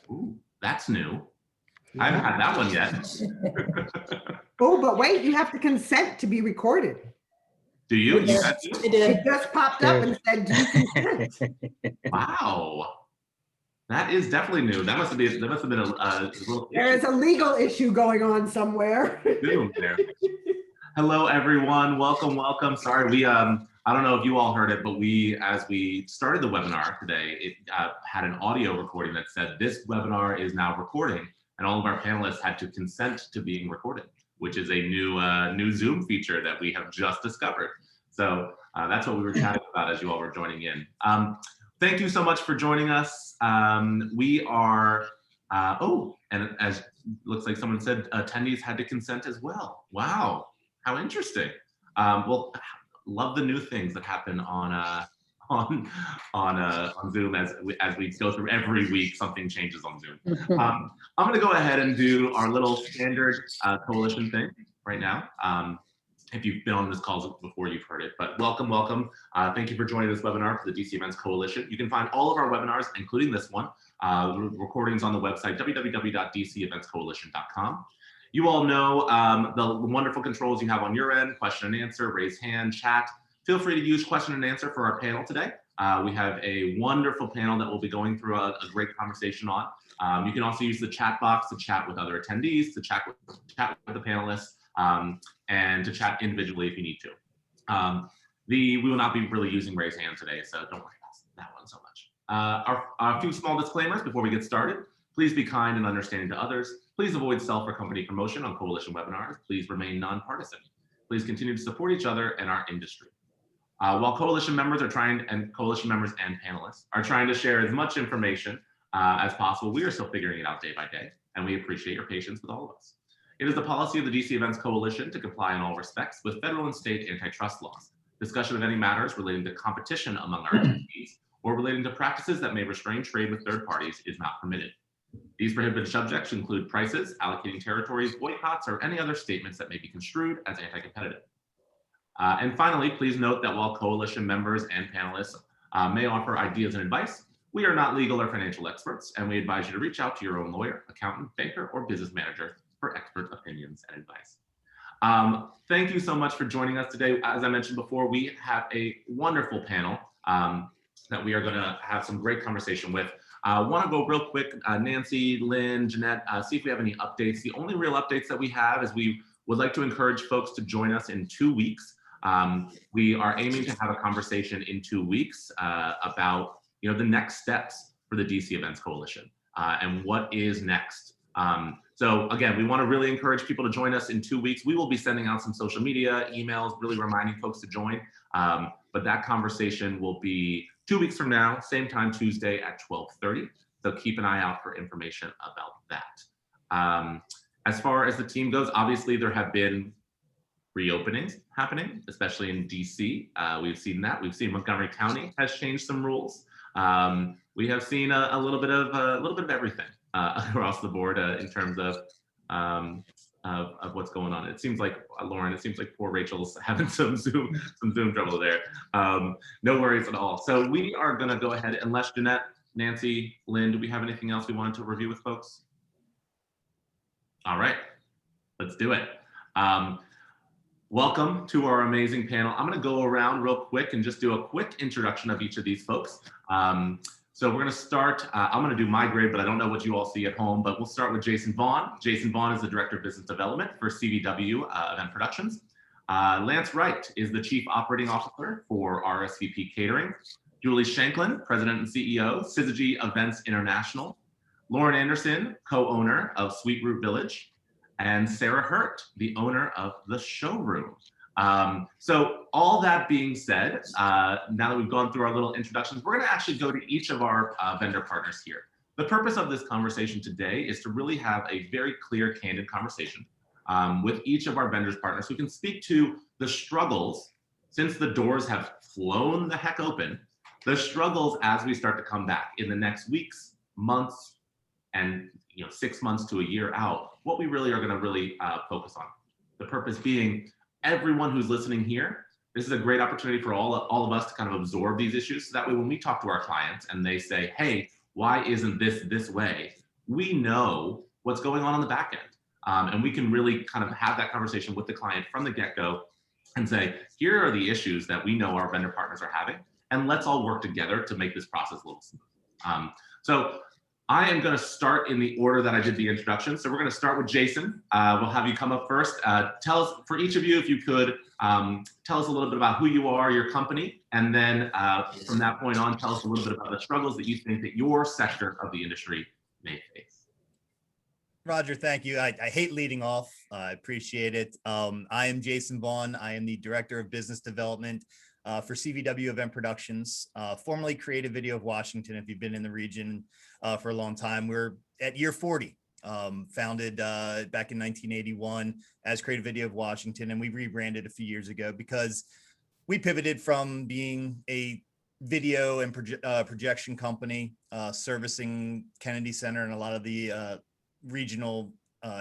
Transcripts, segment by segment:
Ooh, that's new. I haven't had that one yet. Oh, but wait, you have to consent to be recorded. Do you? It does. It did. It just popped up and said, do you consent? Wow. That is definitely new. That must have been a little There is a legal issue going on somewhere. Zoom there. Hello, everyone. Welcome, welcome. Sorry, I don't know if you all heard it, but as we started the webinar today, it had an audio recording that said this webinar is now recording, and all of our panelists had to consent to being recorded, which is a new Zoom feature that we have just discovered. So that's what we were chatting about as you all were joining in. Thank you so much for joining us. We are, and as looks like someone said, attendees had to consent as well. Wow, how interesting. Well, love the new things that happen on Zoom as we go through every week. Something changes on Zoom. I'm going to go ahead and do our little standard coalition thing right now. If you've been on this call before, you've heard it, but welcome, welcome. Thank you for joining this webinar for the DC Events Coalition. You can find all of our webinars, including this one, recordings on the website, www.dceventscoalition.com. You all know the wonderful controls you have on your end: question and answer, raise hand, chat. Feel free to use question and answer for our panel today. We have a wonderful panel that we'll be going through a great conversation on. You can also use the chat box to chat with other attendees, to chat with the panelists, and to chat individually if you need to. We will not be really using raise hand today, so don't worry about that one so much. A few small disclaimers before we get started. Please be kind and understanding to others. Please avoid self or company promotion on coalition webinars. Please remain nonpartisan. Please continue to support each other and our industry. While coalition members and panelists are trying to share as much information as possible, we are still figuring it out day by day, and we appreciate your patience with all of us. It is the policy of the DC Events Coalition to comply in all respects with federal and state antitrust laws. Discussion of any matters relating to competition among our attendees or relating to practices that may restrain trade with third parties is not permitted. These prohibited subjects include prices, allocating territories, boycotts, or any other statements that may be construed as anti-competitive. And finally, please note that while coalition members and panelists may offer ideas and advice, we are not legal or financial experts, and we advise you to reach out to your own lawyer, accountant, banker, or business manager for expert opinions and advice. Thank you so much for joining us today. As I mentioned before, we have a wonderful panel that we are going to have some great conversation with. I want to go real quick, Nancy, Lynn, Jeanette, see if we have any updates. The only real updates that we have is we would like to encourage folks to join us in 2 weeks. We are aiming to have a conversation in 2 weeks about the next steps for the DC Events Coalition and what is next. So again, we want to really encourage people to join us in 2 weeks. We will be sending out some social media, emails, really reminding folks to join. But that conversation will be 2 weeks from now, same time, Tuesday at 12:30. So keep an eye out for information about that. As far as the team goes, obviously there have been reopenings happening, especially in DC. We've seen that. We've seen Montgomery County has changed some rules. We have seen a little bit of everything across the board in terms of what's going on. It seems like Lauren. It seems like poor Rachel's having some Zoom trouble there. No worries at all. So we are going to go ahead, unless Jeanette, Nancy, Lynn, do we have anything else we wanted to review with folks? All right, let's do it. Welcome to our amazing panel. I'm going to go around real quick and just do a quick introduction of each of these folks. So we're going to start, I'm going to do my grade, but I don't know what you all see at home, but we'll start with Jason Vaughn. Jason Vaughn is the Director of Business Development for CVW Event Productions. Lance Wright is the Chief Operating Officer for RSVP Catering. Julie Shanklin, President and CEO, Syzergy Events International. Lauren Anderson, co-owner of Sweet Root Village. And Sarah Hurt, the owner of the Showroom. So all that being said, now that we've gone through our little introductions, we're going to actually go to each of our vendor partners here. The purpose of this conversation today is to really have a very clear, candid conversation with each of our vendors partners who can speak to the struggles since the doors have flown the heck open, the struggles as we start to come back in the next weeks, months, and 6 months to a year out, what we really are going to really focus on. The purpose being, everyone who's listening here, this is a great opportunity for all of us to kind of absorb these issues. So that way, when we talk to our clients and they say, hey, why isn't this way? we know what's going on the back end. And we can really kind of have that conversation with the client from the get-go and say, here are the issues that we know our vendor partners are having, and let's all work together to make this process a little smooth. So I am going to start in the order that I did the introduction. So we're going to start with Jason. We'll have you come up first. Tell us, for each of you, if you could, tell us a little bit about who you are, your company, and then from that point on, tell us a little bit about the struggles that you think that your sector of the industry may face. Roger, thank you. I hate leading off. I appreciate it. I am Jason Vaughn. I am the Director of Business Development for CVW Event Productions, formerly Creative Video of Washington. If you've been in the region for a long time, we're at year 40, founded back in 1981 as Creative Video of Washington, and we rebranded a few years ago because we pivoted from being a video and projection company servicing Kennedy Center and a lot of the regional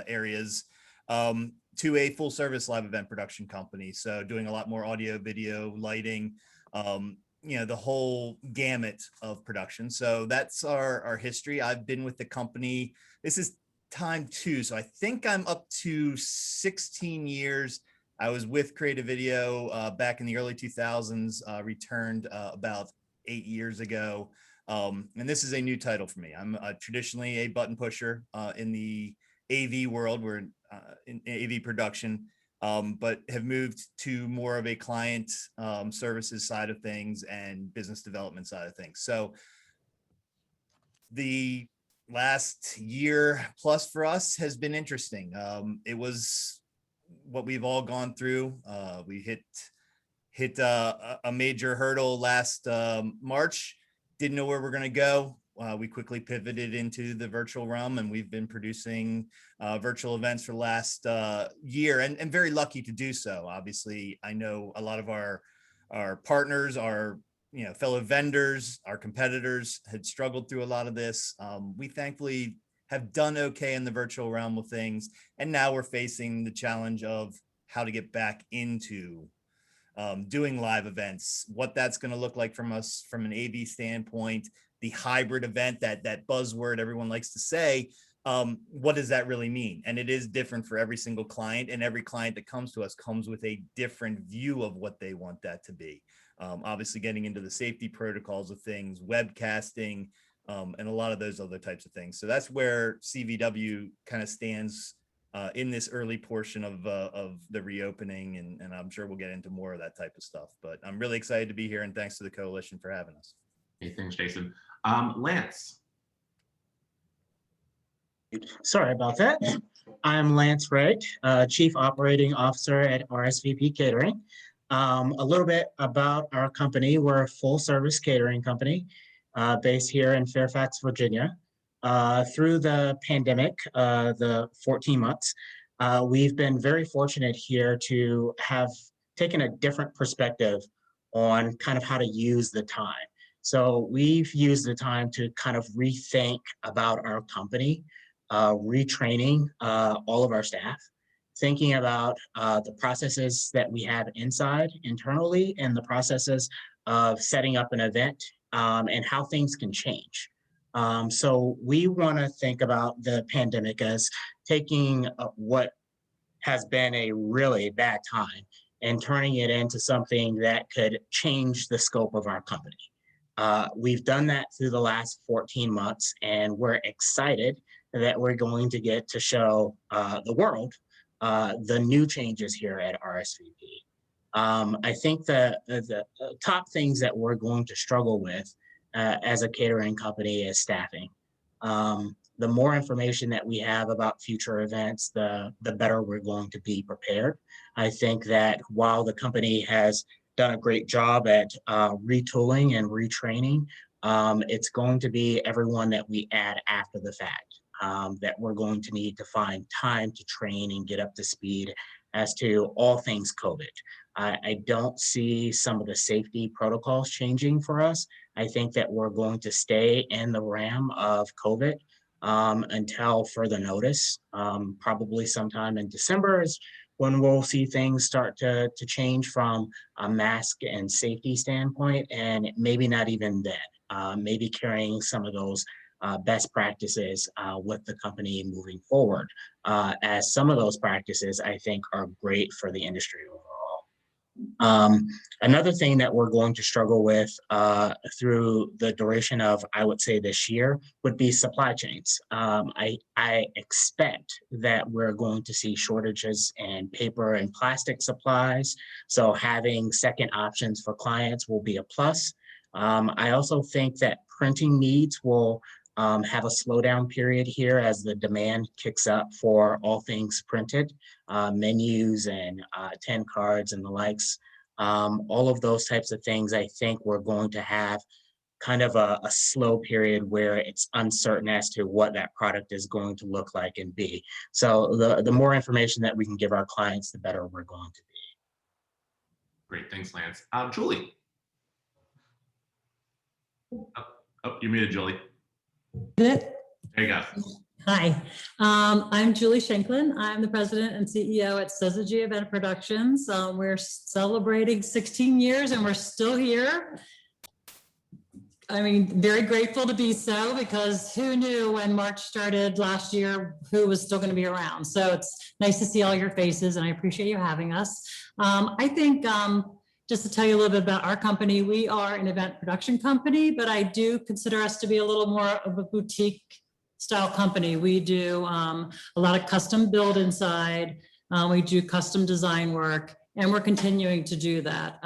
areas to a full service live event production company. So doing a lot more audio, video, lighting, the whole gamut of production. So that's our history. I've been with the company. This is time 2. So I think I'm up to 16 years. I was with Creative Video back in the early 2000s, returned about 8 years ago. And this is a new title for me. I'm traditionally a button pusher in the AV world. We're in AV production, but have moved to more of a client services side of things and business development side of things. So the last year plus for us has been interesting. It was what we've all gone through. We hit a major hurdle last March. Didn't know where we're going to go. We quickly pivoted into the virtual realm, and we've been producing virtual events for the last year, and very lucky to do so. Obviously, I know a lot of our partners, our fellow vendors, our competitors had struggled through a lot of this. We thankfully have done okay in the virtual realm of things, and now we're facing the challenge of how to get back into doing live events, what that's going to look like from us from an AV standpoint, the hybrid event, that buzzword everyone likes to say, what does that really mean? And it is different for every single client, and every client that comes to us comes with a different view of what they want that to be. Obviously getting into the safety protocols of things, webcasting, and a lot of those other types of things. So that's where CVW kind of stands in this early portion of the reopening, and I'm sure we'll get into more of that type of stuff. But I'm really excited to be here, and thanks to the coalition for having us. Hey, thanks, Jason. Lance. Sorry about that. I'm Lance Wright, Chief Operating Officer at RSVP Catering. A little bit about our company. We're a full service catering company based here in Fairfax, Virginia. Through the pandemic, the 14 months, we've been very fortunate here to have taken a different perspective on kind of how to use the time. So we've used the time to kind of rethink about our company, retraining all of our staff, thinking about the processes that we have inside internally and the processes of setting up an event and how things can change. So we want to think about the pandemic as taking what has been a really bad time and turning it into something that could change the scope of our company. We've done that through the last 14 months, and we're excited that we're going to get to show the world the new changes here at RSVP. I think the top things that we're going to struggle with as a catering company is staffing. The more information that we have about future events, the better we're going to be prepared. I think that while the company has done a great job at retooling and retraining, it's going to be everyone that we add after the fact that we're going to need to find time to train and get up to speed as to all things COVID. I don't see some of the safety protocols changing for us. I think that we're going to stay in the realm of COVID until further notice. Probably sometime in December is when we'll see things start to change from a mask and safety standpoint, and maybe not even then. Maybe carrying some of those best practices with the company moving forward, as some of those practices I think are great for the industry overall. Another thing that we're going to struggle with through the duration of, I would say, this year would be supply chains. I expect that we're going to see shortages in paper and plastic supplies. So having second options for clients will be a plus. I also think that printing needs will have a slowdown period here as the demand kicks up for all things printed, menus and 10 cards and the likes. All of those types of things, I think we're going to have kind of a slow period where it's uncertain as to what that product is going to look like and be. So the more information that we can give our clients, the better we're going to be. Great, thanks, Lance. Julie. Oh, you're muted, Julie. There you go. Hi, I'm Julie Shanklin. I'm the president and CEO at Syzergy Event Productions. We're celebrating 16 years and we're still here. I mean, very grateful to be so, because who knew when March started last year who was still going to be around. So it's nice to see all your faces and I appreciate you having us. I think just to tell you a little bit about our company, we are an event production company, but I do consider us to be a little more of a boutique style company. We do a lot of custom build inside. We do custom design work, and we're continuing to do that.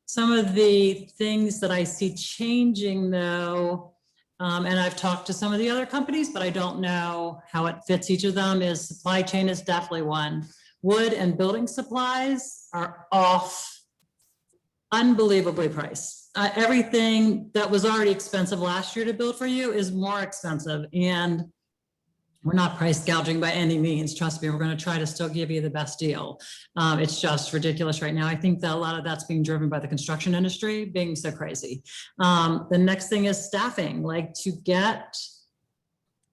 Some of the things that I see changing though, and I've talked to some of the other companies, but I don't know how it fits each of them, is supply chain is definitely one. Wood and building supplies are off unbelievably priced. Everything that was already expensive last year to build for you is more expensive, and we're not price gouging by any means. Trust me, we're going to try to still give you the best deal. It's just ridiculous right now. I think that a lot of that's being driven by the construction industry being so crazy. The next thing is staffing. Like, to get,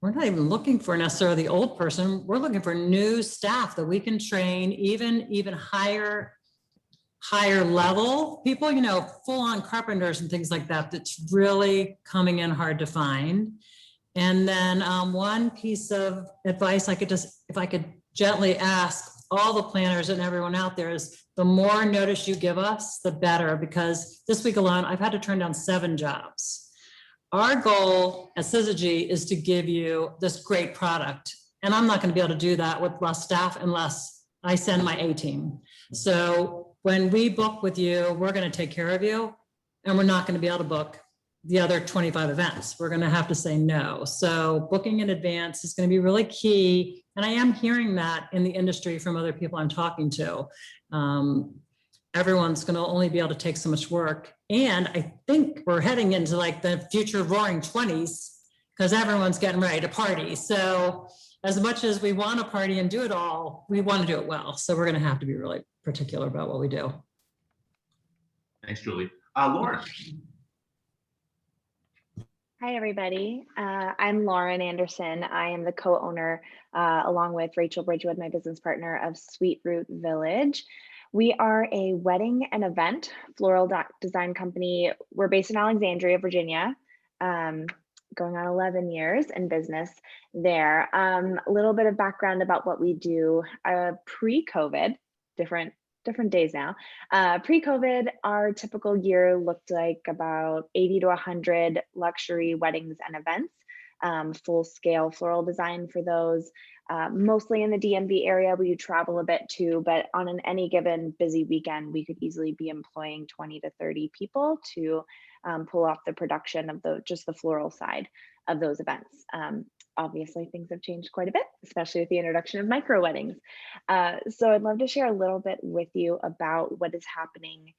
we're not even looking for necessarily the old person. We're looking for new staff that we can train, even higher level people, you know, full on carpenters and things like that. That's really coming in hard to find. And then one piece of advice I could just, if I could gently ask all the planners and everyone out there, is the more notice you give us, the better, because this week alone, I've had to turn down 7 jobs. Our goal at Syzergy is to give you this great product. And I'm not going to be able to do that with less staff unless I send my A team. So when we book with you, we're going to take care of you, and we're not going to be able to book the other 25 events. We're going to have to say no. So booking in advance is going to be really key. And I am hearing that in the industry from other people I'm talking to. Everyone's going to only be able to take so much work. And I think we're heading into like the future roaring 20s, because everyone's getting ready to party. So as much as we want to party and do it all, we want to do it well. So we're going to have to be really particular about what we do. Thanks, Julie. Lauren. Hi, everybody. I'm Lauren Anderson. I am the co-owner, along with Rachel Bridgewood, my business partner, of Sweet Root Village. We are a wedding and event floral design company. We're based in Alexandria, Virginia, going on 11 years in business there. A little bit of background about what we do. Pre-COVID, different days now. Pre-COVID, our typical year looked like about 80 to 100 luxury weddings and events, full scale floral design for those, mostly in the DMV area. We travel a bit too, but on any given busy weekend, we could easily be employing 20 to 30 people to pull off the production of just the floral side of those events. Obviously, things have changed quite a bit, especially with the introduction of micro weddings. So I'd love to share a little bit with you about what is happening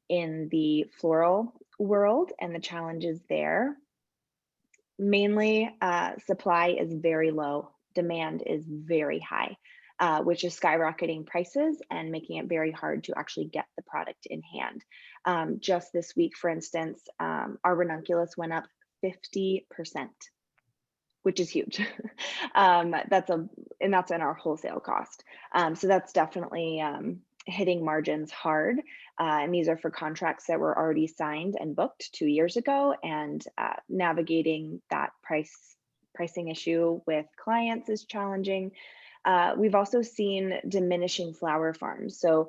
in the floral world and the challenges there. Mainly, supply is very low, demand is very high, which is skyrocketing prices and making it very hard to actually get the product in hand. Just this week, for instance, our ranunculus went up 50%. Which is huge. That's in our wholesale cost. So that's definitely hitting margins hard. And these are for contracts that were already signed and booked 2 years ago, and navigating that pricing issue with clients is challenging. We've also seen diminishing flower farms. So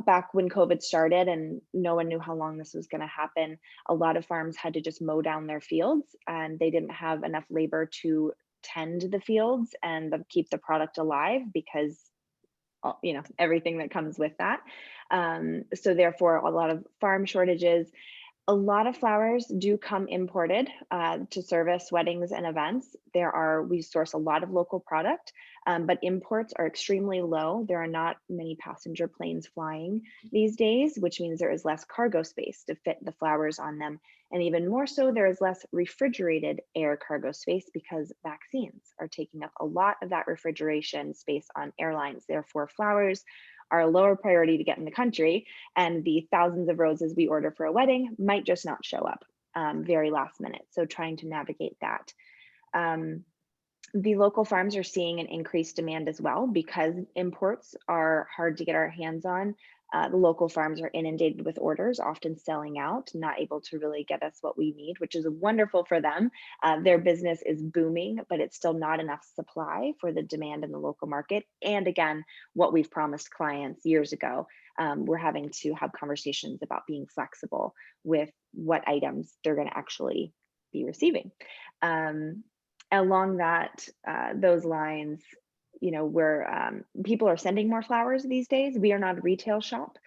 back when COVID started and no one knew how long this was going to happen, a lot of farms had to just mow down their fields, and they didn't have enough labor to tend the fields and keep the product alive, because everything that comes with that. So therefore, a lot of farm shortages. A lot of flowers do come imported to service weddings and events. We source a lot of local product, but imports are extremely low. There are not many passenger planes flying these days, which means there is less cargo space to fit the flowers on them. And even more so, there is less refrigerated air cargo space, because vaccines are taking up a lot of that refrigeration space on airlines. Therefore, flowers are a lower priority to get in the country, and the thousands of roses we order for a wedding might just not show up very last minute. So trying to navigate that. The local farms are seeing an increased demand as well, because imports are hard to get our hands on. The local farms are inundated with orders, often selling out, not able to really get us what we need, which is wonderful for them. Their business is booming, but it's still not enough supply for the demand in the local market. And again, what we've promised clients years ago, we're having to have conversations about being flexible with what items they're going to actually be receiving. Along those lines, where people are sending more flowers these days. We are not a retail shop.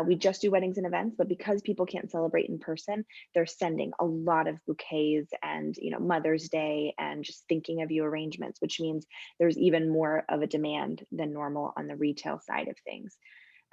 We just do weddings and events, but because people can't celebrate in person, they're sending a lot of bouquets and, Mother's Day and just thinking of you arrangements, which means there's even more of a demand than normal on the retail side of things.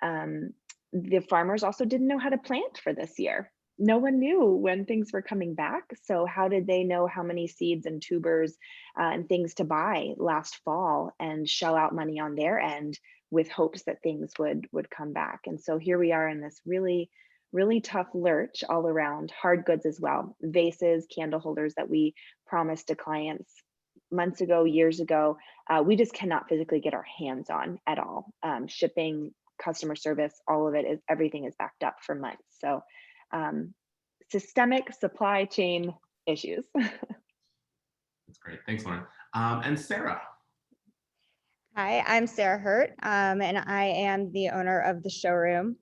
The farmers also didn't know how to plant for this year. No one knew when things were coming back. So how did they know how many seeds and tubers and things to buy last fall and shell out money on their end with hopes that things would come back? And so here we are in this really, really tough lurch all around. Hard goods as well, vases, candle holders that we promised to clients months ago, years ago, we just cannot physically get our hands on at all. Shipping, customer service, all of it everything is backed up for months. So systemic supply chain issues. That's great. Thanks, Lauren. And Sarah. Hi, I'm Sarah Hurt, and I am the owner of the Showroom.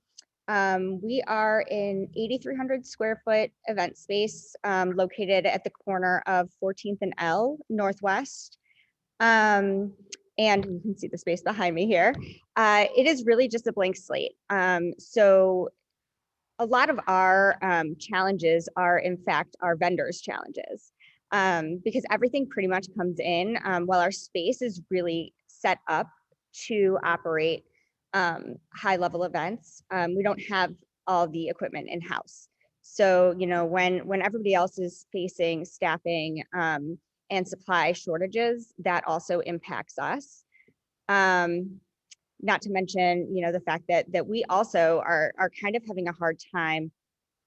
We are an 8,300 square foot event space located at the corner of 14th and L Northwest. And you can see the space behind me here. It is really just a blank slate. So a lot of our challenges are, in fact, our vendors' challenges, because everything pretty much comes in while our space is really set up to operate high-level events. We don't have all the equipment in-house. So, when everybody else is facing staffing and supply shortages, that also impacts us. Not to mention, the fact that we also are kind of having a hard time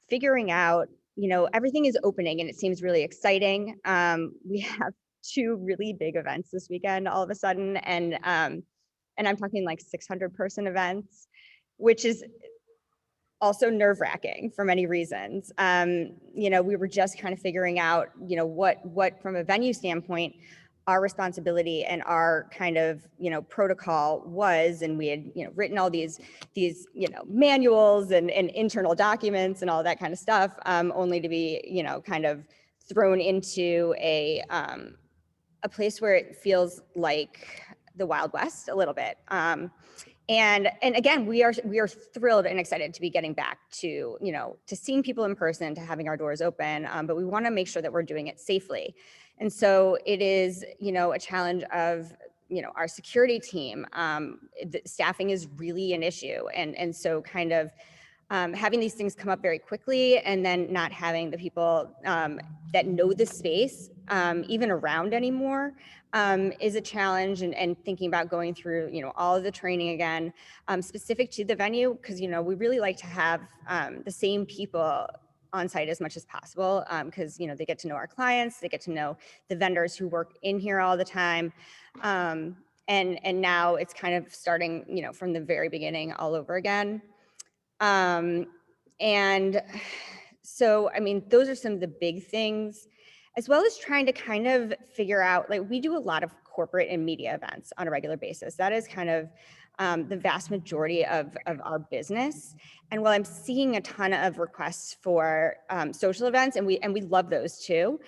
figuring out, everything is opening and it seems really exciting. We have 2 really big events this weekend all of a sudden, and I'm talking like 600-person events, which is also nerve-wracking for many reasons. We were just kind of figuring out, what from a venue standpoint, our responsibility and our kind of, protocol was, and we had, written all these, manuals and internal documents and all that kind of stuff, only to be, kind of thrown into a place where it feels like the Wild West a little bit. And again, we are thrilled and excited to be getting back to, to seeing people in person, to having our doors open, but we want to make sure that we're doing it safely. And so it is, a challenge of, our security team. The staffing is really an issue. And so kind of having these things come up very quickly and then not having the people that know the space even around anymore is a challenge, and thinking about going through, all of the training again, specific to the venue, because, we really like to have the same people on site as much as possible, because, they get to know our clients, they get to know the vendors who work in here all the time. And now it's kind of starting, you know, from the very beginning all over again. And so, I mean, those are some of the big things, as well as trying to kind of figure out, like, we do a lot of corporate and media events on a regular basis. That is kind of the vast majority of our business. And while I'm seeing a ton of requests for social events, and we love those too,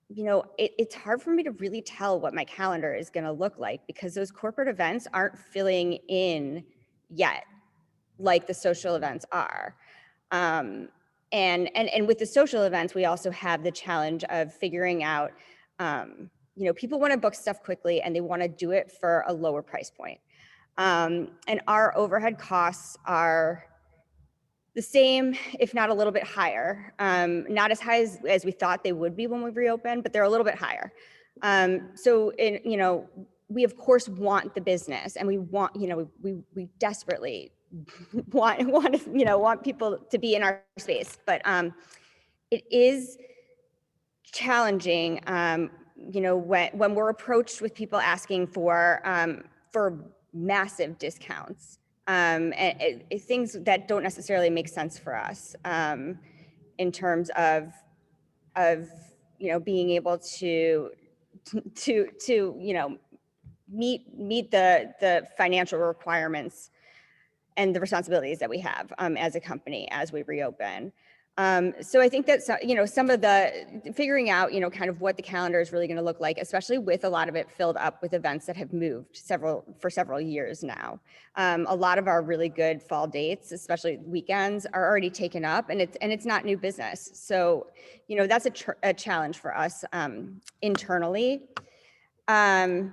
you know, it's hard for me to really tell what my calendar is going to look like, because those corporate events aren't filling in yet like the social events are. And with the social events, we also have the challenge of figuring out, you know, people want to book stuff quickly and they want to do it for a lower price point. And our overhead costs are the same, if not a little bit higher. Not as high as we thought they would be when we reopened, but they're a little bit higher. So, you know, we of course want the business, and we want, you know, we desperately want people to be in our space, but it is challenging, you know, when we're approached with people asking for massive discounts, and things that don't necessarily make sense for us, in terms of you know, being able to you know, meet the financial requirements and the responsibilities that we have as a company as we reopen. So I think that, you know, some of the figuring out, you know, kind of what the calendar is really going to look like, especially with a lot of it filled up with events that have moved for several years now. A lot of our really good fall dates, especially weekends, are already taken up, and it's not new business. So, you know, that's a challenge for us internally. And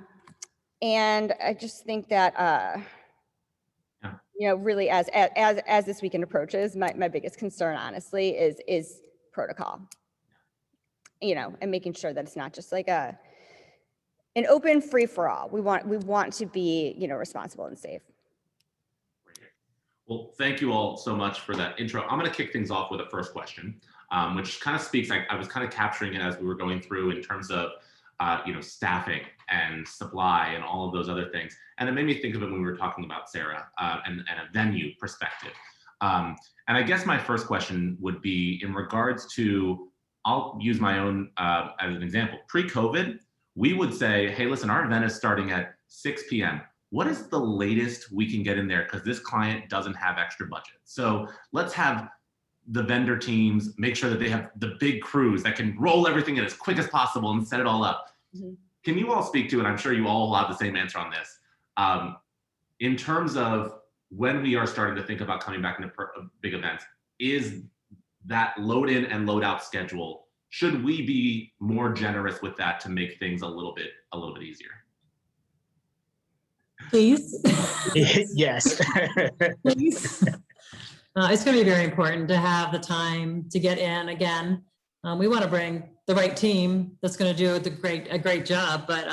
I just think that, you know, really as this weekend approaches, my biggest concern, honestly, is protocol, you know, and making sure that it's not just like an open free for all. We want to be, you know, responsible and safe. Well, thank you all so much for that intro. I'm going to kick things off with a first question, which kind of speaks, I was kind of capturing it as we were going through in terms of, you know, staffing and supply and all of those other things. And it made me think of it when we were talking about Sarah and a venue perspective. And I guess my first question would be in regards to, I'll use my own as an example. Pre-COVID, we would say, hey, listen, our event is starting at 6 p.m. What is the latest we can get in there? Because this client doesn't have extra budget. So let's have the vendor teams make sure that they have the big crews that can roll everything in as quick as possible and set it all up. Mm-hmm. Can you all speak to, and I'm sure you all will have the same answer on this, in terms of when we are starting to think about coming back into big events, is that load in and load out schedule, should we be more generous with that to make things a little bit easier? Please. Yes. Please. It's going to be very important to have the time to get in again. We want to bring the right team that's going to do a great job, but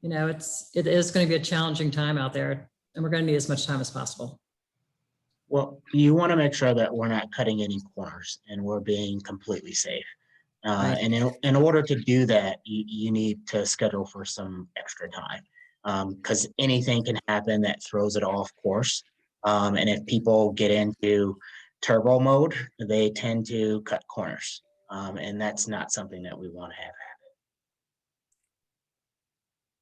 you know, it is going to be a challenging time out there, and we're going to need as much time as possible. Well, you want to make sure that we're not cutting any corners and we're being completely safe. Right. And in order to do that, you need to schedule for some extra time, because anything can happen that throws it off course. And if people get into turbo mode, they tend to cut corners. And that's not something that we want to have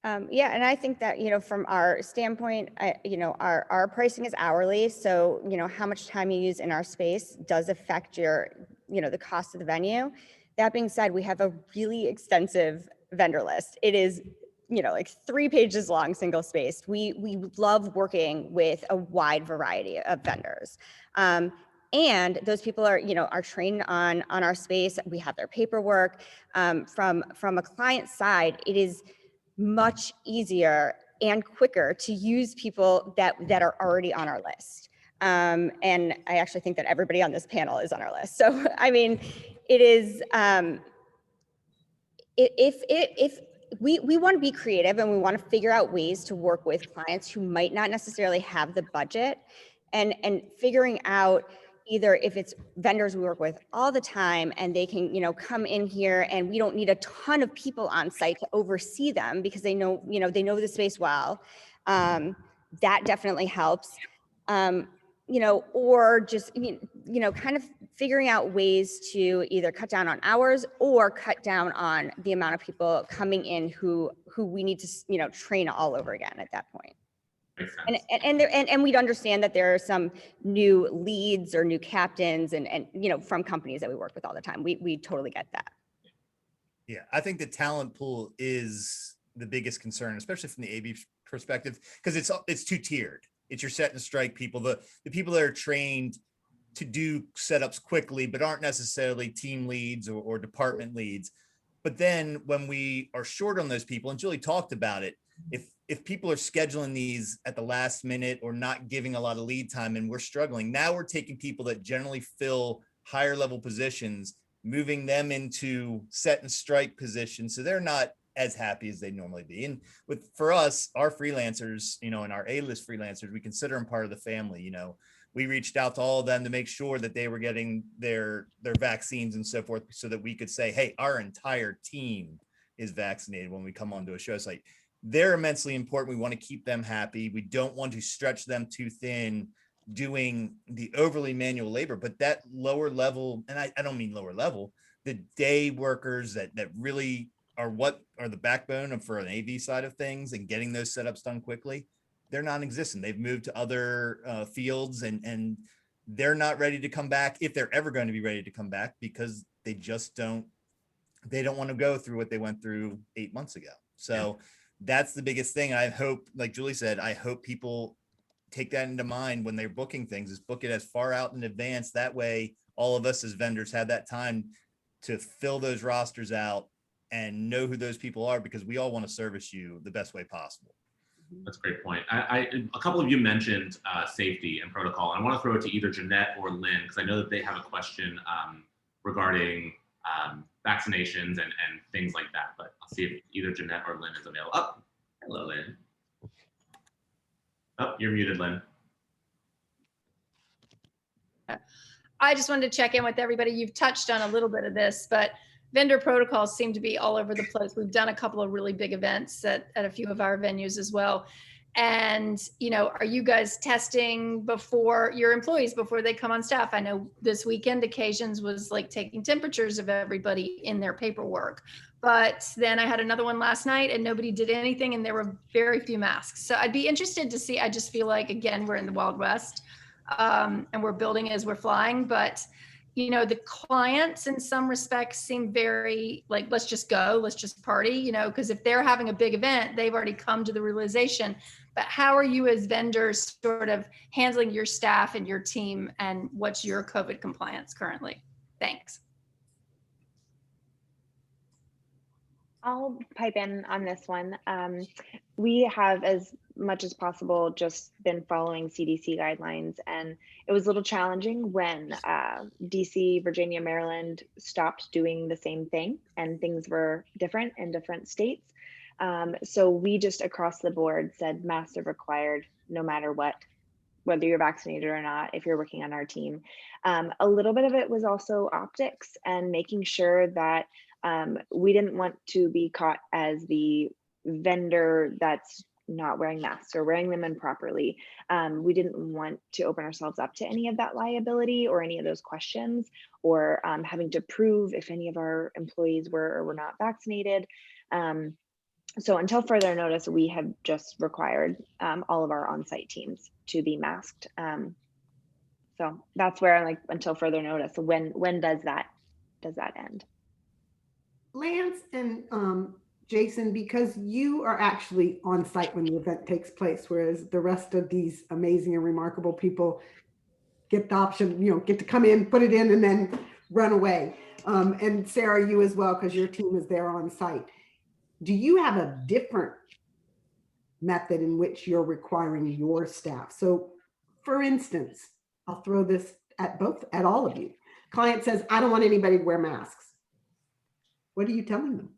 happen. Yeah, and I think that, you know, from our standpoint, you know, our pricing is hourly. So, you know, how much time you use in our space does affect your, you know, the cost of the venue. That being said, we have a really extensive vendor list. It is, you know, like 3 pages long, single spaced. We love working with a wide variety of vendors. And those people are, you know, are trained on our space. We have their paperwork. From a client side, it is much easier and quicker to use people that are already on our list. And I actually think that everybody on this panel is on our list. So, I mean, it is, if we want to be creative and we want to figure out ways to work with clients who might not necessarily have the budget, and figuring out, either if it's vendors we work with all the time and they can, come in here and we don't need a ton of people on site to oversee them because they know the space well. That definitely helps. Or just, kind of figuring out ways to either cut down on hours or cut down on the amount of people coming in who we need to, train all over again at that point. Makes sense. And we'd understand that there are some new leads or new captains and from companies that we work with all the time. We totally get that. Yeah, I think the talent pool is the biggest concern, especially from the AV perspective, because it's two-tiered. It's your set and strike people, the people that are trained to do setups quickly, but aren't necessarily team leads or department leads. But then when we are short on those people, and Julie talked about it, if people are scheduling these at the last minute or not giving a lot of lead time and we're struggling, now we're taking people that generally fill higher level positions, moving them into set and strike positions. So they're not as happy as they normally be. And for us, our freelancers, and our A-list freelancers, we consider them part of the family. We reached out to all of them to make sure that they were getting their vaccines and so forth, so that we could say, hey, our entire team is vaccinated when we come onto a show site. They're immensely important. We want to keep them happy. We don't want to stretch them too thin doing the overly manual labor, but that lower level, and I don't mean lower level, the day workers that really are what are the backbone for an AV side of things and getting those setups done quickly, they're non-existent. They've moved to other fields and they're not ready to come back, if they're ever going to be ready to come back, because they don't want to go through what they went through 8 months ago. So that's the biggest thing. I hope, like Julie said, I hope people take that into mind when they're booking things, is book it as far out in advance. That way, all of us as vendors have that time to fill those rosters out and know who those people are, because we all want to service you the best way possible. That's a great point. A couple of you mentioned safety and protocol. I want to throw it to either Jeanette or Lynn, because I know that they have a question regarding vaccinations and things like that. But I'll see if either Jeanette or Lynn is available. Oh, hello, Lynn. Oh, you're muted, Lynn. I just wanted to check in with everybody. You've touched on a little bit of this, but vendor protocols seem to be all over the place. We've done a couple of really big events at a few of our venues as well. And, are you guys testing before your employees, before they come on staff? I know this weekend occasions was like taking temperatures of everybody in their paperwork. But then I had another one last night and nobody did anything and there were very few masks. So I'd be interested to see. I just feel like, again, we're in the Wild West and we're building as we're flying. But the clients in some respects seem very like, let's just go, let's just party, because if they're having a big event, they've already come to the realization. But how are you as vendors sort of handling your staff and your team, and what's your COVID compliance currently? Thanks. I'll pipe in on this one. We have, as much as possible, just been following CDC guidelines, and it was a little challenging when DC, Virginia, Maryland stopped doing the same thing, and things were different in different states. So we just across the board said masks are required no matter what, whether you're vaccinated or not, if you're working on our team. A little bit of it was also optics and making sure that we didn't want to be caught as the vendor that's not wearing masks or wearing them improperly. We didn't want to open ourselves up to any of that liability or any of those questions, or having to prove if any of our employees were or were not vaccinated. So until further notice, we have just required all of our on-site teams to be masked. So that's where, like, until further notice, when does that end? Lance and Jason, because you are actually on site when the event takes place, whereas the rest of these amazing and remarkable people get the option, get to come in, put it in, and then run away. And Sarah, you as well, because your team is there on site. Do you have a different method in which you're requiring your staff? So, for instance, I'll throw this at all of you. Client says, I don't want anybody to wear masks. What are you telling them?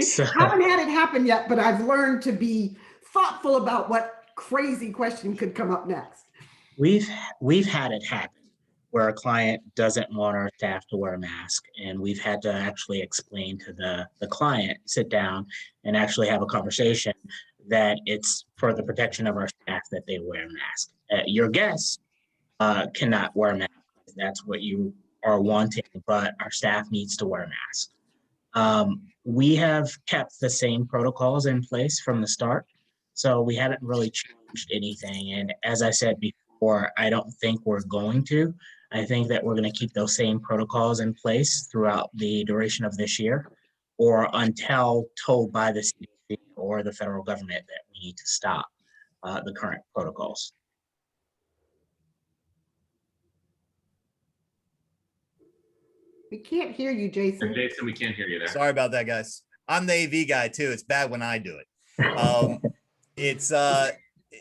Haven't had it happen yet, but I've learned to be thoughtful about what crazy question could come up next. We've had it happen where a client doesn't want our staff to wear a mask, and we've had to actually explain to the client, sit down and actually have a conversation that it's for the protection of our staff that they wear a mask. Your guests cannot wear a mask if that's what you are wanting, but our staff needs to wear a mask. We have kept the same protocols in place from the start, so we haven't really changed anything. And as I said before, I don't think we're going to. I think that we're going to keep those same protocols in place throughout the duration of this year, or until told by the CDC or the federal government that we need to stop the current protocols. We can't hear you, Jason. Jason, we can't hear you there. Sorry about that, guys. I'm the AV guy too. It's bad when I do it.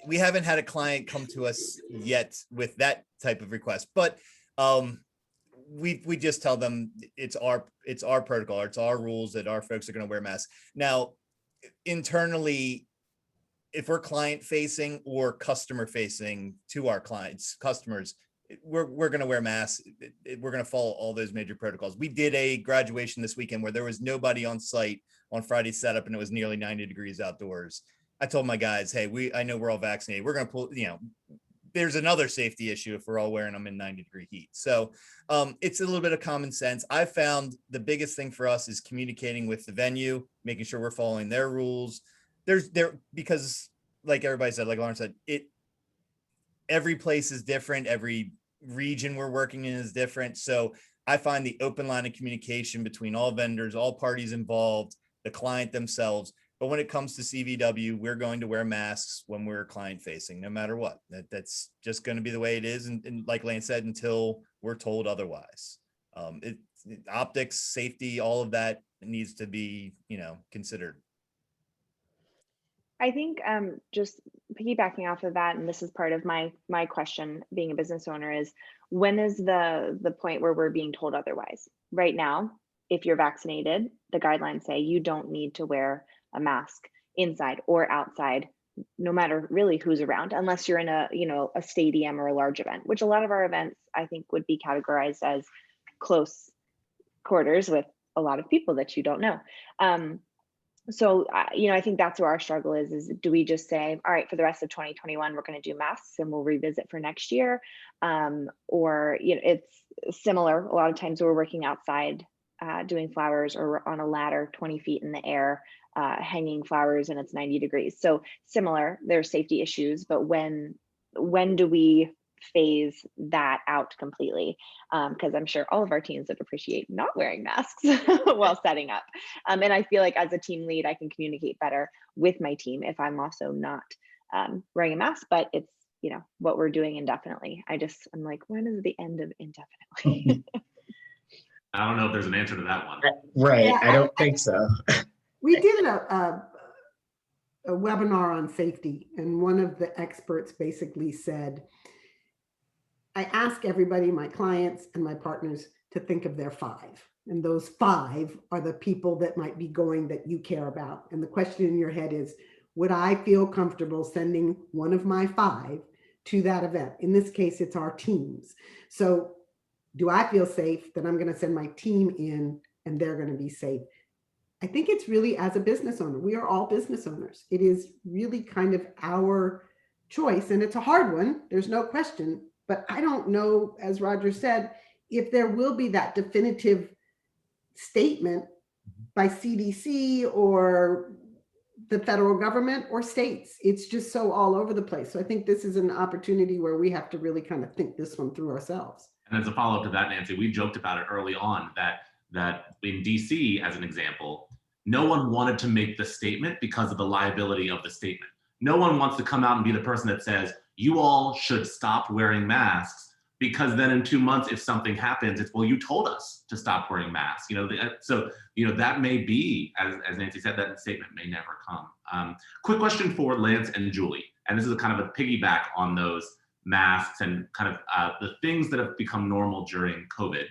We haven't had a client come to us yet with that type of request, but we just tell them it's our protocol, it's our rules that our folks are going to wear masks. Now, internally, if we're client facing or customer facing to our customers, we're going to wear masks. We're going to follow all those major protocols. We did a graduation this weekend where there was nobody on site on Friday's setup, and it was nearly 90 degrees outdoors. I told my guys, hey, I know we're all vaccinated. We're going to pull, there's another safety issue if we're all wearing them in 90-degree heat. So it's a little bit of common sense. I found the biggest thing for us is communicating with the venue, making sure we're following their rules. Because like everybody said, like Lauren said, every place is different. Every region we're working in is different. So I find the open line of communication between all vendors, all parties involved, the client themselves. But when it comes to CVW, we're going to wear masks when we're client facing, no matter what. That's just going to be the way it is. And like Lane said, until we're told otherwise. Optics, safety, all of that needs to be, considered. I think just piggybacking off of that, and this is part of my question being a business owner, is when is the point where we're being told otherwise? Right now, if you're vaccinated, the guidelines say you don't need to wear a mask inside or outside, no matter really who's around, unless you're in a stadium or a large event, which a lot of our events I think would be categorized as close quarters with a lot of people that you don't know. So, I think that's where our struggle is do we just say, all right, for the rest of 2021, we're going to do masks and we'll revisit for next year? Or, it's similar. A lot of times we're working outside, doing flowers, or we're on a ladder 20 feet in the air, hanging flowers, and it's 90 degrees. So similar, there's safety issues, but when do we phase that out completely? Because I'm sure all of our teams would appreciate not wearing masks while setting up. And I feel like as a team lead, I can communicate better with my team if I'm also not wearing a mask, but it's, what we're doing indefinitely. I'm like, when is the end of indefinitely? I don't know if there's an answer to that one. Right, Yeah, I don't think so. We did a webinar on safety, and one of the experts basically said, I ask everybody, my clients and my partners, to think of their 5. And those 5 are the people that might be going that you care about. And the question in your head is, would I feel comfortable sending one of my 5 to that event? In this case, it's our teams. So do I feel safe that I'm going to send my team in and they're going to be safe? I think it's really, as a business owner, we are all business owners. It is really kind of our choice, and it's a hard one. There's no question. But I don't know, as Roger said, if there will be that definitive statement by CDC or the federal government or states. It's just so all over the place. So I think this is an opportunity where we have to really kind of think this one through ourselves. And as a follow-up to that, Nancy, we joked about it early on that in DC, as an example, no one wanted to make the statement because of the liability of the statement. No one wants to come out and be the person that says, you all should stop wearing masks, because then in 2 months, if something happens, it's, well, you told us to stop wearing masks. So that may be, as Nancy said, that statement may never come. Quick question for Lance and Julie, and this is a kind of a piggyback on those masks and kind of the things that have become normal during COVID.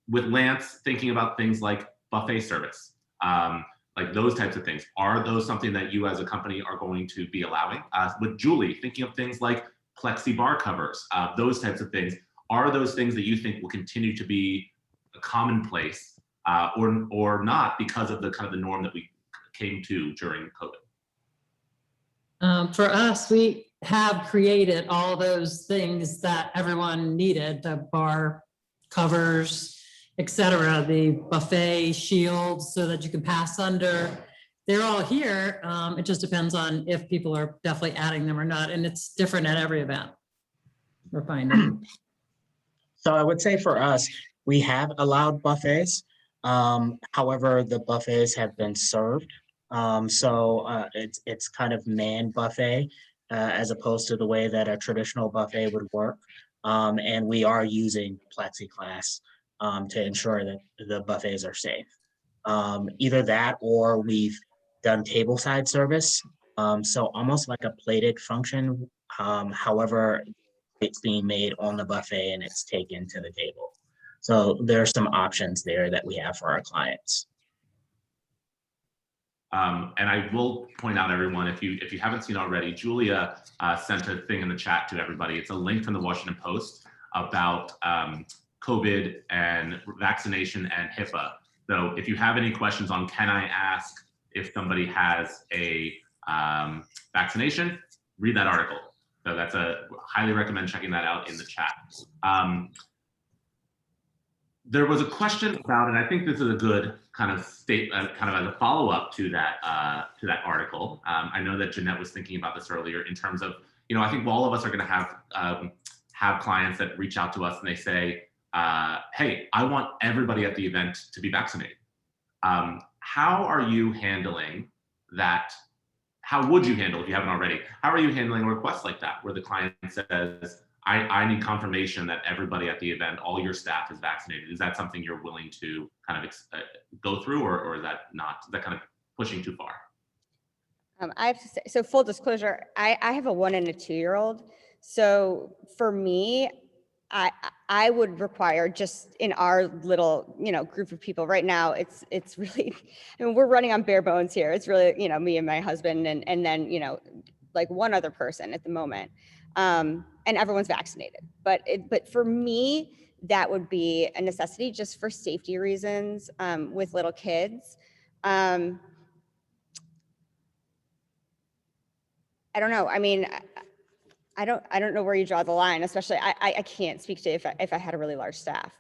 With Lance, thinking about things like buffet service, like those types of things. Are those something that you as a company are going to be allowing? With Julie, thinking of things like plexi bar covers, those types of things. Are those things that you think will continue to be a commonplace or not because of the kind of the norm that we came to during COVID? For us, we have created all those things that everyone needed, the bar covers, etc., the buffet shields so that you can pass under. They're all here. It just depends on if people are definitely adding them or not. And it's different at every event. We're finding. So I would say for us, we have allowed buffets. However, the buffets have been served. It's kind of manned buffet as opposed to the way that a traditional buffet would work. And we are using plexiglass to ensure that the buffets are safe. Either that or we've done tableside service. So almost like a plated function. However, it's being made on the buffet and it's taken to the table. So there are some options there that we have for our clients. And I will point out, everyone, if you haven't seen already, Julia sent a thing in the chat to everybody. It's a link from the Washington Post about COVID and vaccination and HIPAA. So if you have any questions on can I ask if somebody has a vaccination, read that article. So that's highly recommend checking that out in the chat. There was a question about, and I think this is a good kind of statement, kind of as a follow-up to that article. I know that Jeanette was thinking about this earlier in terms of, I think all of us are going to have clients that reach out to us and they say, hey, I want everybody at the event to be vaccinated. How are you handling that? How would you handle, if you haven't already, how are you handling requests like that where the client says, I need confirmation that everybody at the event, all your staff is vaccinated? Is that something you're willing to kind of go through, or is that not, is that kind of pushing too far? I have to say, so full disclosure, I have a 1 and a 2-year-old. So for me, I would require, just in our little, group of people right now, it's really, I mean, we're running on bare bones here. It's really, me and my husband and then, like one other person at the moment. And everyone's vaccinated. But for me, that would be a necessity just for safety reasons with little kids. I don't know. I mean, I don't know where you draw the line, especially I can't speak to if I had a really large staff.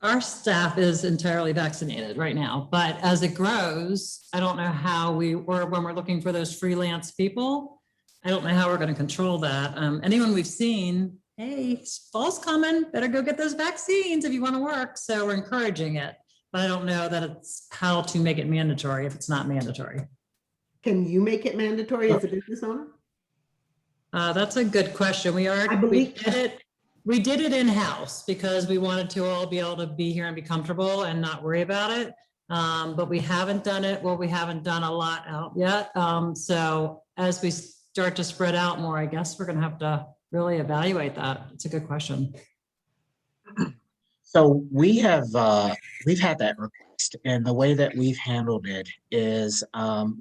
Our staff is entirely vaccinated right now, but as it grows, I don't know how when we're looking for those freelance people, I don't know how we're going to control that. Anyone we've seen, hey, fall's coming, better go get those vaccines if you want to work. So we're encouraging it, but I don't know that it's how to make it mandatory if it's not mandatory. Can you make it mandatory as a business owner? That's a good question. We did it in-house because we wanted to all be able to be here and be comfortable and not worry about it. But we haven't done it. Well, we haven't done a lot out yet. So as we start to spread out more, I guess we're going to have to really evaluate that. It's a good question. So we've had that request, and the way that we've handled it is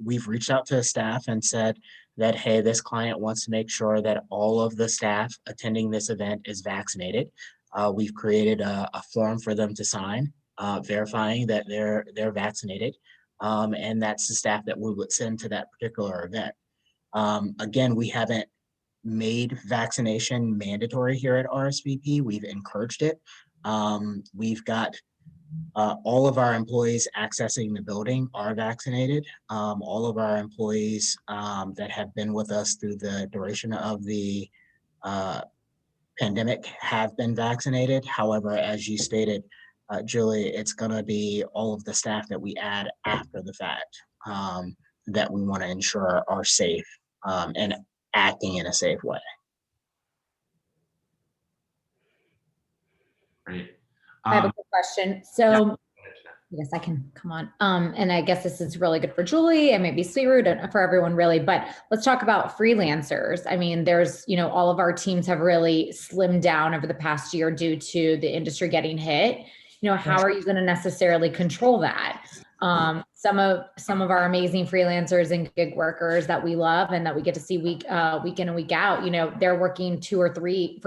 we've reached out to the staff and said that, hey, this client wants to make sure that all of the staff attending this event is vaccinated. We've created a form for them to sign, verifying that they're vaccinated, and that's the staff that we would send to that particular event. Again, we haven't made vaccination mandatory here at RSVP. We've encouraged it. We've got all of our employees accessing the building are vaccinated. All of our employees that have been with us through the duration of the pandemic have been vaccinated. However, as you stated, Julie, it's going to be all of the staff that we add after the fact that we want to ensure are safe and acting in a safe way. Great. I have a quick question. So yes, I can come on. And I guess this is really good for Julie and maybe Sweet Root and for everyone really, but let's talk about freelancers. I mean, there's, all of our teams have really slimmed down over the past year due to the industry getting hit. How are you going to necessarily control that? Some of our amazing freelancers and gig workers that we love and that we get to see week in and week out, they're working two or three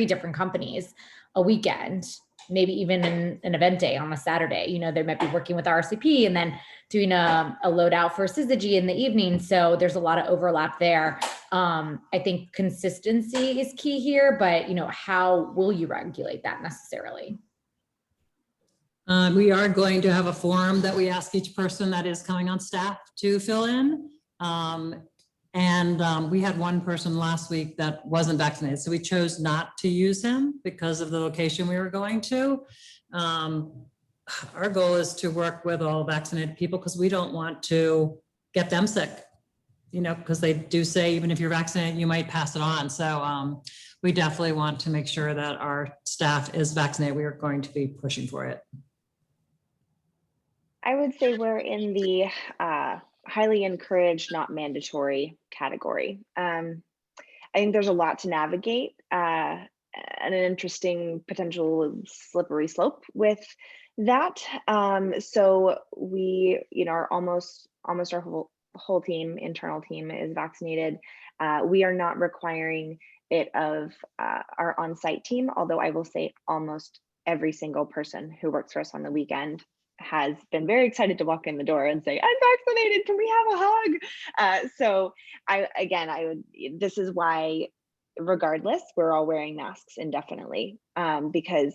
different companies a weekend, maybe even an event day on a Saturday. They might be working with RSVP and then doing a loadout for Syzergy in the evening. So there's a lot of overlap there. I think consistency is key here, but how will you regulate that necessarily? We are going to have a form that we ask each person that is coming on staff to fill in. We had one person last week that wasn't vaccinated, so we chose not to use him because of the location we were going to. Our goal is to work with all vaccinated people because we don't want to get them sick, because they do say even if you're vaccinated, you might pass it on. So we definitely want to make sure that our staff is vaccinated. We are going to be pushing for it. I would say we're in the highly encouraged, not mandatory category. I think there's a lot to navigate and an interesting potential slippery slope with that. So we, are almost our whole team, internal team is vaccinated. We are not requiring it of our on-site team, although I will say almost every single person who works for us on the weekend has been very excited to walk in the door and say, I'm vaccinated, can we have a hug? So this is why, regardless, we're all wearing masks indefinitely, because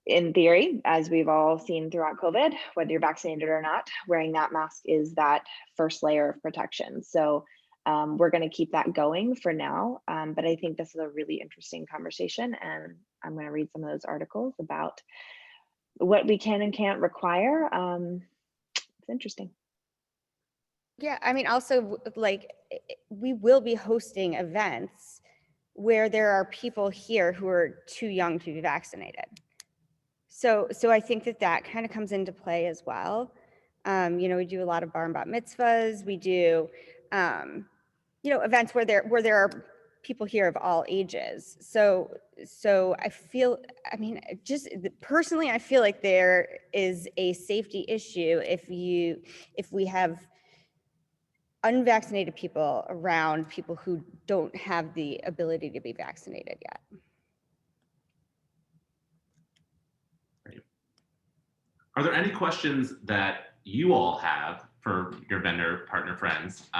in theory, as we've all seen throughout COVID, whether you're vaccinated or not, wearing that mask is that first layer of protection. So we're going to keep that going for now. But I think this is a really interesting conversation, and I'm going to read some of those articles about what we can and can't require. It's interesting. Yeah, I mean, also, like, we will be hosting events where there are people here who are too young to be vaccinated. So I think that kind of comes into play as well. We do a lot of bar and bat mitzvahs. We do, events where there are people here of all ages. So I feel, just personally, I feel like there is a safety issue if we have unvaccinated people around people who don't have the ability to be vaccinated yet. Are there any questions that you all have for your vendor partner friends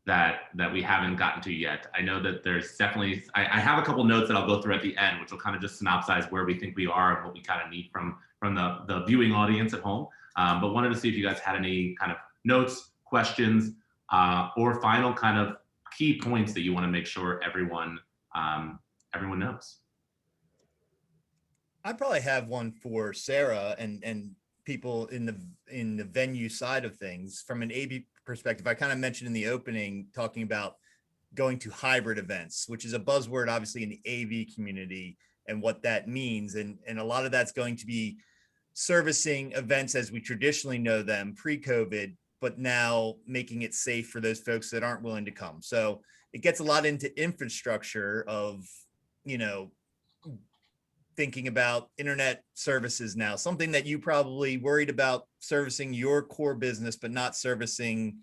that we haven't gotten to yet? I know that there's definitely, I have a couple notes that I'll go through at the end, which will kind of just synopsize where we think we are and what we kind of need from the viewing audience at home. But wanted to see if you guys had any kind of notes, questions, or final kind of key points that you want to make sure everyone knows. I probably have one for Sarah and people in the venue side of things. From an AV perspective, I kind of mentioned in the opening, talking about going to hybrid events, which is a buzzword obviously in the AV community and what that means. And a lot of that's going to be servicing events as we traditionally know them pre-COVID, but now making it safe for those folks that aren't willing to come. So it gets a lot into infrastructure of, thinking about internet services now, something that you probably worried about servicing your core business, but not servicing,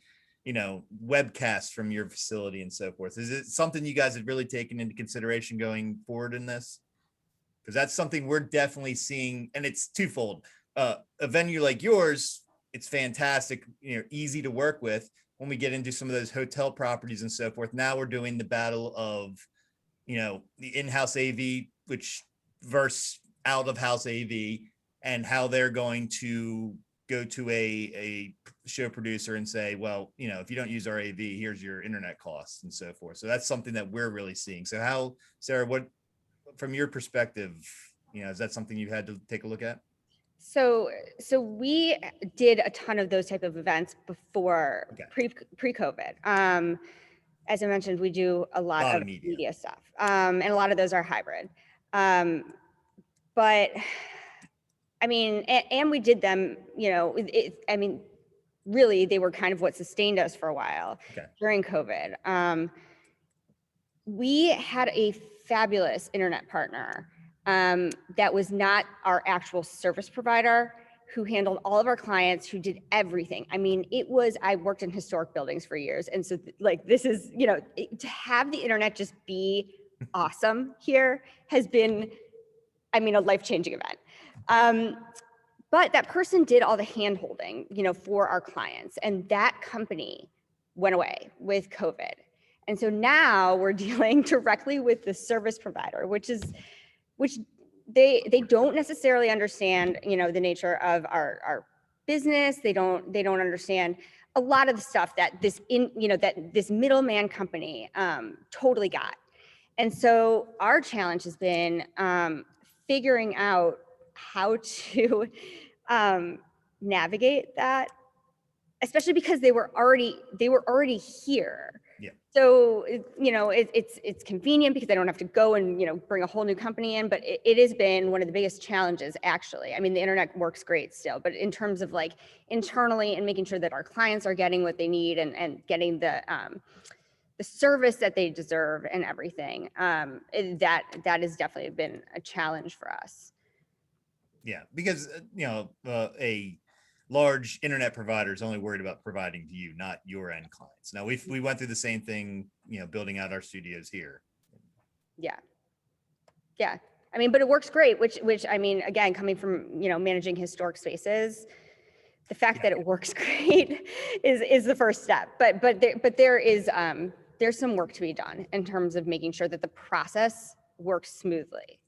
webcasts from your facility and so forth. Is it something you guys have really taken into consideration going forward in this? Because that's something we're definitely seeing, and it's twofold. A venue like yours, it's fantastic, easy to work with. When we get into some of those hotel properties and so forth, now we're doing the battle of, the in-house AV, which versus out of house AV, and how they're going to go to a show producer and say, well, if you don't use our AV, here's your internet costs and so forth. So that's something that we're really seeing. So how, Sarah, what, from your perspective, is that something you had to take a look at? So we did a ton of those type of events before, pre-COVID. As I mentioned, we do a lot of media stuff, and a lot of those are hybrid. But and we did them, really they were kind of what sustained us for a while during COVID. We had a fabulous internet partner that was not our actual service provider, who handled all of our clients, who did everything. I mean, I worked in historic buildings for years. And so like, this is, to have the internet just be awesome here has been, I mean, a life-changing event. But that person did all the hand-holding, for our clients, and that company went away with COVID. And so now we're dealing directly with the service provider, which they don't necessarily understand, the nature of our business. They don't understand a lot of the stuff that this middleman company totally got. And so our challenge has been figuring out how to navigate that, especially because they were already here. Yeah. So, it's convenient because they don't have to go and, bring a whole new company in, but it has been one of the biggest challenges, actually. I mean, the internet works great still, but in terms of like internally and making sure that our clients are getting what they need and getting the service that they deserve and everything, that has definitely been a challenge for us. Yeah, because, a large internet provider is only worried about providing to you, not your end clients. Now we went through the same thing, building out our studios here. Yeah. I mean, but it works great, which I mean, again, coming from, managing historic spaces, the fact that it works great is the first step. But there is there's some work to be done in terms of making sure that the process works smoothly.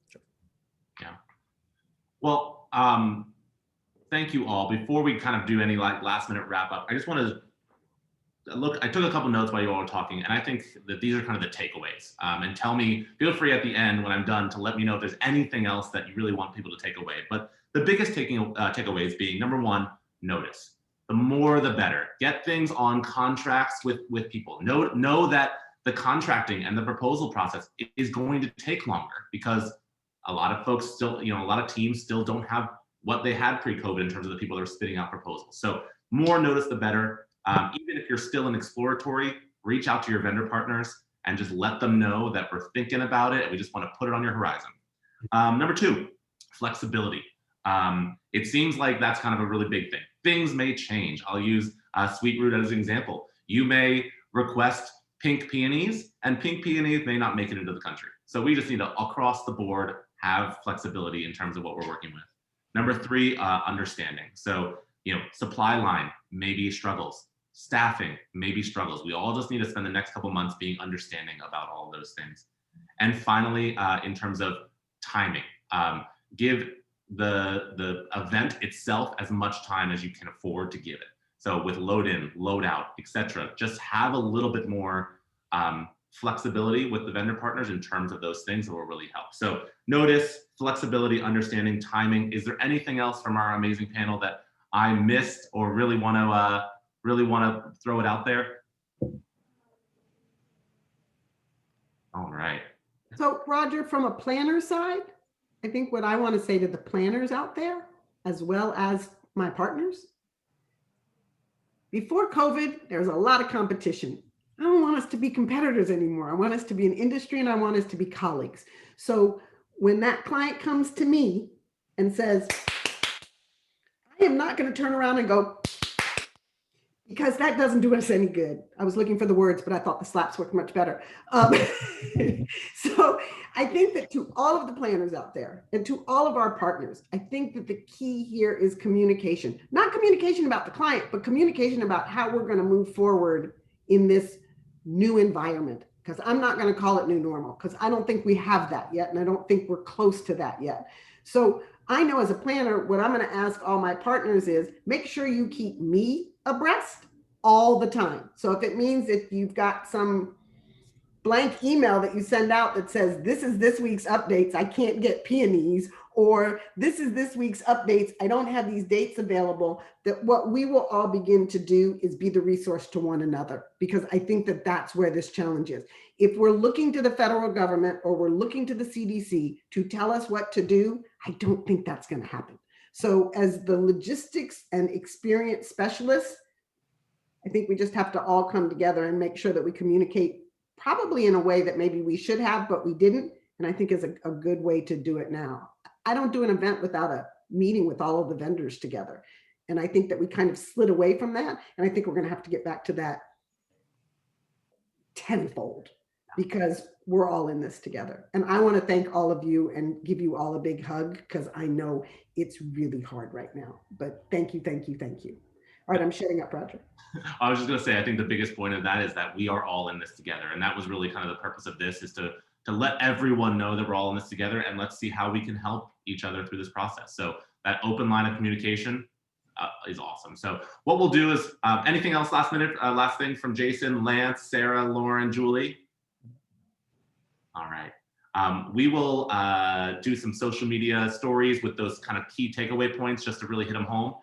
Yeah. Well, thank you all. Before we kind of do any like last minute wrap up, I just want to I took a couple notes while you all were talking, and I think that these are kind of the takeaways. And feel free at the end when I'm done to let me know if there's anything else that you really want people to take away. But the biggest takeaways being, number one, notice. The more the better. Get things on contracts with people. Know that the contracting and the proposal process is going to take longer because a lot of folks still, a lot of teams still don't have what they had pre-COVID in terms of the people that are spitting out proposals. So more notice, the better. Even if you're still in exploratory, reach out to your vendor partners and just let them know that we're thinking about it and we just want to put it on your horizon. Number two, flexibility. It seems like that's kind of a really big thing. Things may change. I'll use Sweet Root as an example. You may request pink peonies and pink peonies may not make it into the country. So we just need to, across the board, have flexibility in terms of what we're working with. Number three, understanding. So, supply line, maybe struggles. Staffing, maybe struggles. We all just need to spend the next couple months being understanding about all those things. And finally, in terms of timing, give the event itself as much time as you can afford to give it. So with load in, load out, etc., just have a little bit more flexibility with the vendor partners in terms of those things that will really help. So notice, flexibility, understanding, timing. Is there anything else from our amazing panel that I missed or really want to throw it out there? All right. So Roger, from a planner side, I think what I want to say to the planners out there, as well as my partners, before COVID, there was a lot of competition. I don't want us to be competitors anymore. I want us to be an industry and I want us to be colleagues. So when that client comes to me and says, I am not going to turn around and go, because that doesn't do us any good. I was looking for the words, but I thought the slaps worked much better. So I think that to all of the planners out there and to all of our partners, I think that the key here is communication. Not communication about the client, but communication about how we're going to move forward in this new environment. Because I'm not going to call it new normal, because I don't think we have that yet. And I don't think we're close to that yet. So I know as a planner, what I'm going to ask all my partners is make sure you keep me abreast all the time. So if it means if you've got some blank email that you send out that says, this is this week's updates, I can't get peonies, or this is this week's updates, I don't have these dates available, that what we will all begin to do is be the resource to one another, because I think that that's where this challenge is. If we're looking to the federal government or we're looking to the CDC to tell us what to do, I don't think that's going to happen. So as the logistics and experience specialists, I think we just have to all come together and make sure that we communicate probably in a way that maybe we should have, but we didn't. And I think is a good way to do it now. I don't do an event without a meeting with all of the vendors together. And I think that we kind of slid away from that. And I think we're going to have to get back to that tenfold, because we're all in this together. And I want to thank all of you and give you all a big hug, because I know it's really hard right now. But thank you, thank you, thank you. All right, I'm shutting up, Roger. I was just going to say, I think the biggest point of that is that we are all in this together. And that was really kind of the purpose of this, is to let everyone know that we're all in this together, and let's see how we can help each other through this process. So that open line of communication is awesome. So what we'll do is, anything else last minute, last thing from Jason, Lance, Sarah, Lauren, Julie? All right. We will do some social media stories with those kind of key takeaway points just to really hit them home.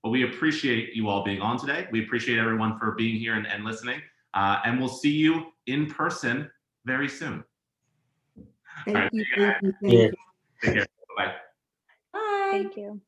But we appreciate you all being on today. We appreciate everyone for being here and listening. And we'll see you in person very soon. Thank All right, you, see you guys. thank you, thank you. Take care. Bye. Bye. Thank you.